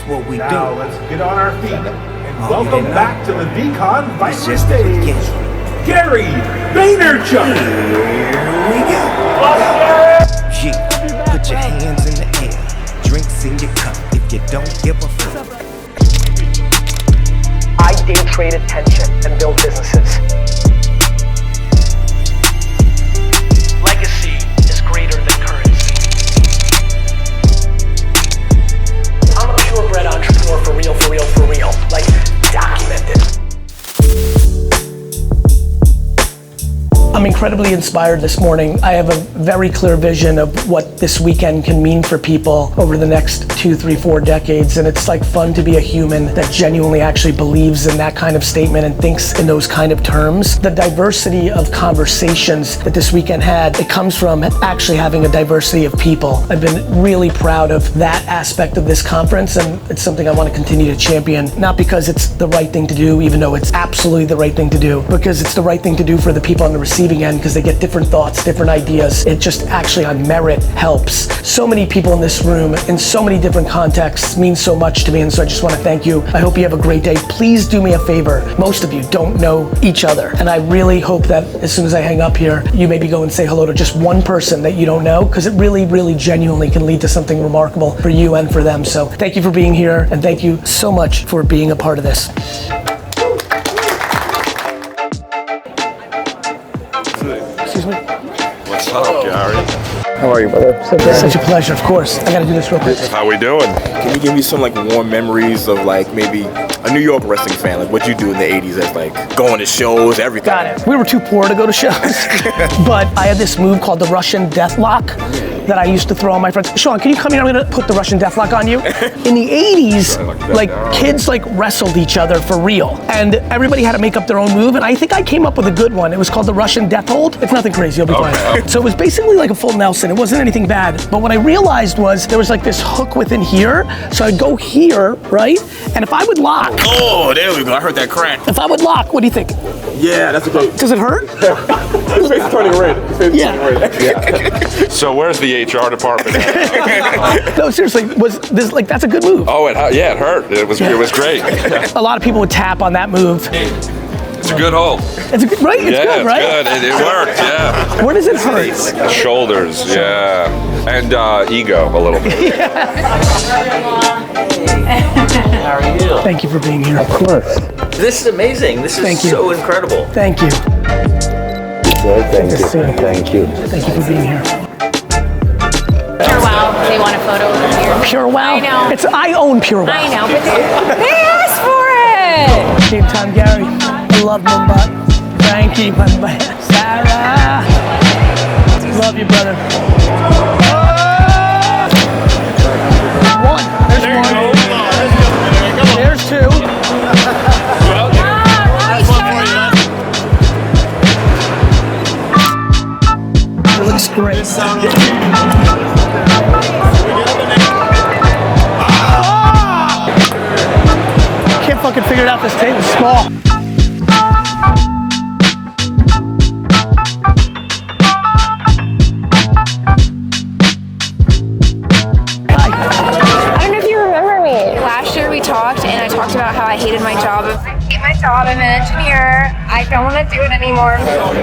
what we Now do. let's get on our feet and welcome back to the VeeCon Vice just Stage, Gary Vaynerchuk. Here we go. Yeah, put your hands in the air, drinks in your cup if you don't give a fuck. I day trade attention and build businesses. Legacy is greater than currency. I'm a purebred entrepreneur for real, for real, for real. Like, documented. I'm incredibly inspired this morning. I have a very clear vision of what this weekend can mean for people over the next 2, 3, 4 decades. And it's like fun to be a human that genuinely actually believes in that kind of statement and thinks in those kind of terms. The diversity of conversations that this weekend had, it comes from actually having a diversity of people. I've been really proud of that aspect of this conference, and it's something I want to continue to champion, not because it's the right thing to do, even though it's absolutely the right thing to do, because it's the right thing to do for the people on the receiving end, because they get different thoughts, different ideas. It just actually on merit helps. So many people in this room in so many different contexts mean so much to me, and so I just want to thank you. I hope you have a great day. Please do me a favor. Most of you don't know each other, and I really hope that as soon as I hang up here, you maybe go and say hello to just one person that you don't know, because it really, really genuinely can lead to something remarkable for you and for them. So thank you for being here, and thank you so much for being a part of this. Excuse me. What's up, Gary? How are you, brother? Such a pleasure, of course. I gotta do this real quick. How we doing? Can you give me some like warm memories of like maybe a New York wrestling fan, like what you do in the 80s as like going to shows, everything? Got it. We were too poor to go to shows, but I had this move called the Russian Deathlock that I used to throw on my friends. Sean, can you come here? I'm gonna put the Russian Deathlock on you. In the 80s, like kids like wrestled each other for real, and everybody had to make up their own move, and I think I came up with a good one. It was called the Russian Death Hold. It's nothing crazy, you'll be fine. So it was basically like a full Nelson. It wasn't anything bad, but what I realized was there was like this hook within here, so I'd go here, right? And if I would lock. Oh, there we go. I heard that crack. If I would lock, what do you think? Yeah, that's a great. Does it hurt? His face is turning red. His face is turning red. Yeah. So where's the HR department? No, seriously, was this like that's a good move? Oh, it hurt. It was great. A lot of people would tap on that move. It's a good hold. It's good, right? It's good, right? It's good. It worked. Yeah. Where does it hurt? Shoulders. Yeah. And ego a little bit. How are you? Thank you for being here. Of course. This is amazing. This is so incredible. Thank you. Thank you. Thank you. Thank you for being here. Pure Wow. They want a photo over here. Pure Wow? I know. I own Pure Wow. I know, but they asked for it. Game time, Gary. I love Mumbai. Frankie, Mumbai. Sarah. Love you, brother. One. There's one. There's two. It looks great. Can't fucking figure it out. This table's small. I don't know if you remember me. Last year we talked, and I talked about how I hated my job. I hate my job. I'm an engineer. I don't want to do it anymore.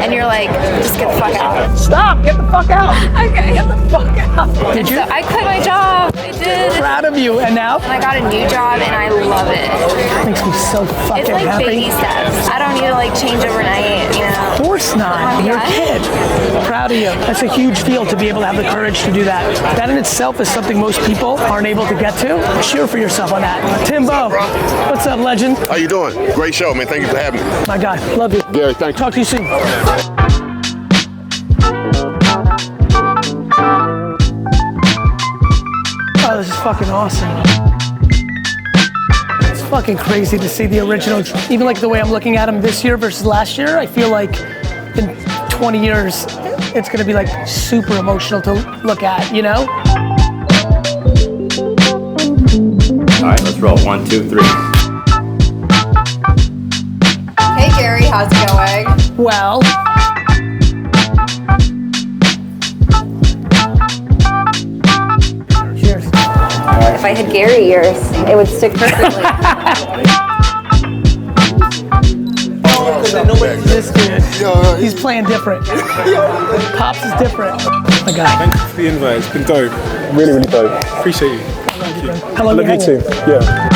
And you're like, just get the fuck out. Stop! Get the fuck out! Okay. Get the fuck out! Did you? So I quit my job. I did. Proud of you. And now? And I got a new job, and I love it. Makes me so fucking It's like happy. baby steps. I don't need to like change overnight, you know. Of course not. Oh, You're a God. kid. Proud of you. That's a huge feel to be able to have the courage to do that. That in itself is something most people aren't able to get to. Cheer for yourself on that. Timbo, what's up, legend? How you doing? Great show, man. Thank you for having me. My guy, love you. Gary, thank you. Talk to you soon. Oh, this is fucking awesome. It's fucking crazy to see the original, even like the way I'm looking at him this year versus last year. I feel like in 20 years, it's gonna be like super emotional to look at, you know? All right, let's roll. 1, 2, 3. Hey Gary, how's it going? Well. Cheers. All right. if I had Gary ears, it would stick perfectly. This dude, he's playing different. Pops is different. My guy. Thank you for the invite. It's been dope. Really, really dope. Appreciate you. How long Love you too. Yeah.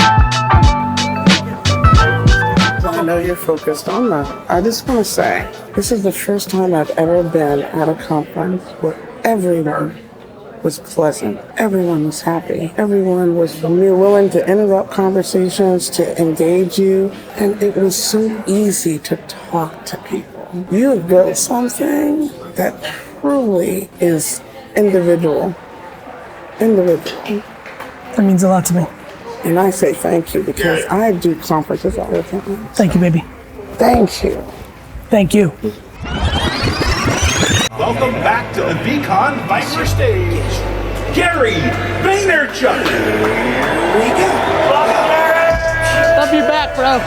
I know you're focused on that. I just want to say, this is the first time I've ever been at a conference where everyone was pleasant. Everyone was happy. Everyone was willing to interrupt conversations, to engage you. And it was so easy to talk to people. You have built something that truly is individual. That means a lot to me. And I say thank you because I do conferences all the time. Thank you, baby. Thank you. Thank you. Welcome back to the VeeCon Viper stage. Gary Vaynerchuk. Love you back, bro.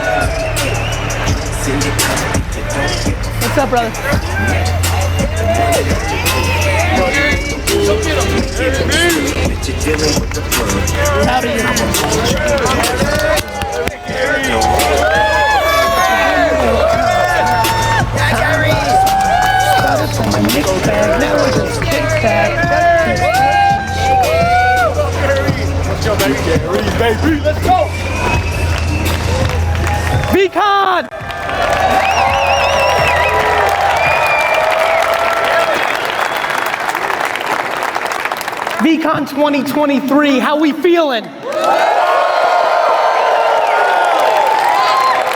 What's up, brother? How do you? Let's go! VeeCon! VeeCon 2023, how we feeling?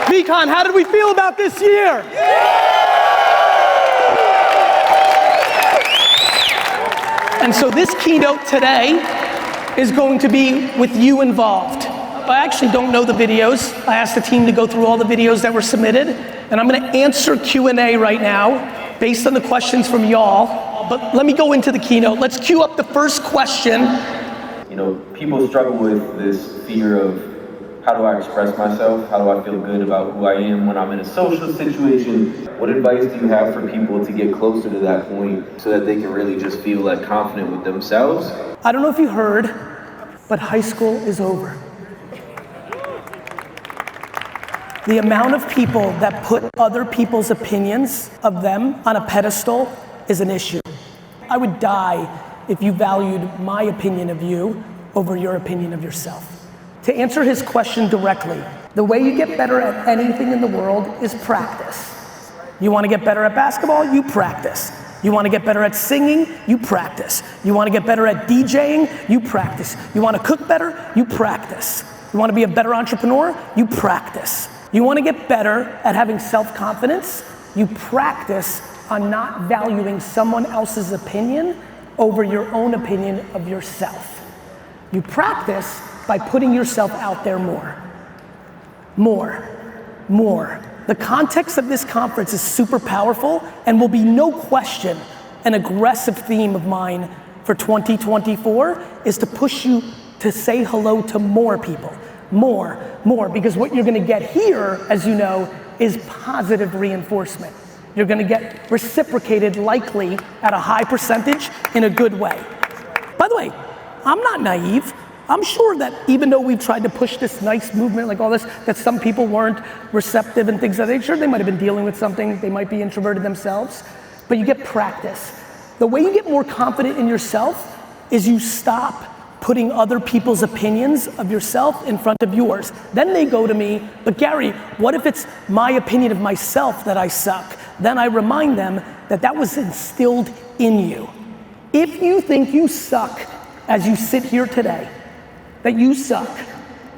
VeeCon, how did we feel about this year? And so this keynote today is going to be with you involved. I actually don't know the videos. I asked the team to go through all the videos that were submitted, and I'm gonna answer Q&A right now based on the questions from y'all. But let me go into the keynote. Let's cue up the first question. You know, people struggle with this fear of how do I express myself? How do I feel good about who I am when I'm in a social situation? What advice do you have for people to get closer to that point so that they can really just feel like confident with themselves? I don't know if you heard, but high school is over. The amount of people that put other people's opinions of them on a pedestal is an issue. I would die if you valued my opinion of you over your opinion of yourself. To answer his question directly, the way you get better at anything in the world is practice. You want to get better at basketball? You practice. You want to get better at singing? You practice. You want to get better at DJing? You practice. You want to cook better? You practice. You want to be a better entrepreneur? You practice. You want to get better at having self-confidence? You practice on not valuing someone else's opinion over your own opinion of yourself. You practice by putting yourself out there more. The context of this conference is super powerful and will be no question an aggressive theme of mine for 2024 is to push you to say hello to more people. More, because what you're gonna get here, as you know, is positive reinforcement. You're gonna get reciprocated likely at a high percentage in a good way. By the way, I'm not naive. I'm sure that even though we've tried to push this nice movement, like all this, that some people weren't receptive and things like that. Sure, they might have been dealing with something, they might be introverted themselves, but you get practice. The way you get more confident in yourself is you stop putting other people's opinions of yourself in front of yours. Then they go to me, but Gary, what if it's my opinion of myself that I suck? Then I remind them that that was instilled in you. If you think you suck as you sit here today, that you suck,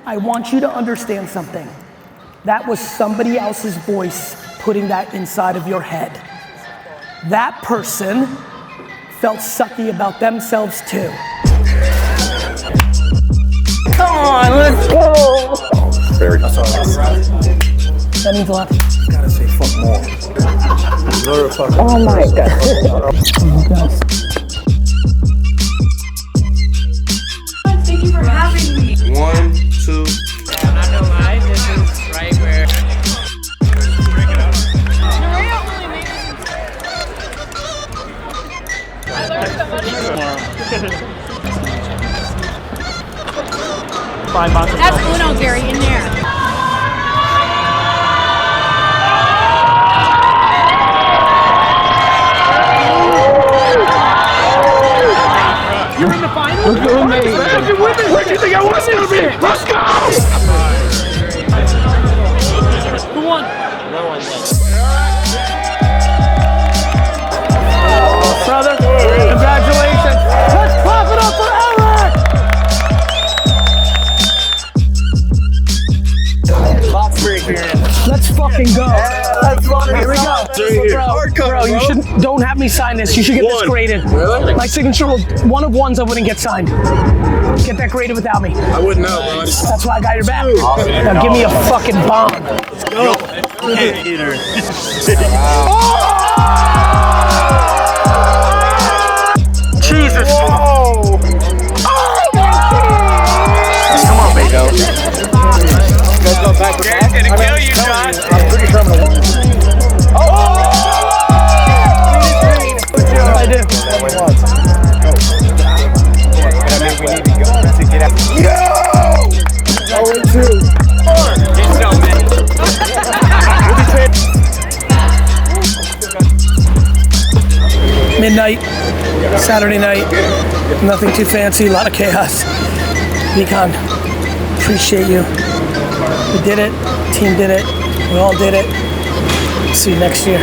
I want you to understand something. That was somebody else's voice putting that inside of your head. That person felt sucky about themselves too. Come on, let's go. Very. That means a lot. Gotta say fuck more. Oh my God. Thank you for having me. 1, 2. I know mine. This is right where. I learned so much. That's Uno, Gary, in there. You're in the final? Look at me. Imagine winning. Where do you think I was going to be? Let's go! Who won? No one did. Brother, congratulations. Let's clap it up for Eric! Box break here. Let's fucking go. Here we go. Bro, you don't have me sign this. You should get this graded. Really? My signature was one of ones I wouldn't get signed. Get that graded without me. I wouldn't know, bro. That's why I got your back. Now give me a fucking bomb. Go. Jesus. Whoa. Come on, Bago. Let's go back to back. It's gonna kill you, John. I'm pretty sure I'm gonna win. I did. Yo! 0-2. Midnight, Saturday night, nothing too fancy, a lot of chaos. VeeCon, appreciate you. We did it, team did it, we all did it. See you next year.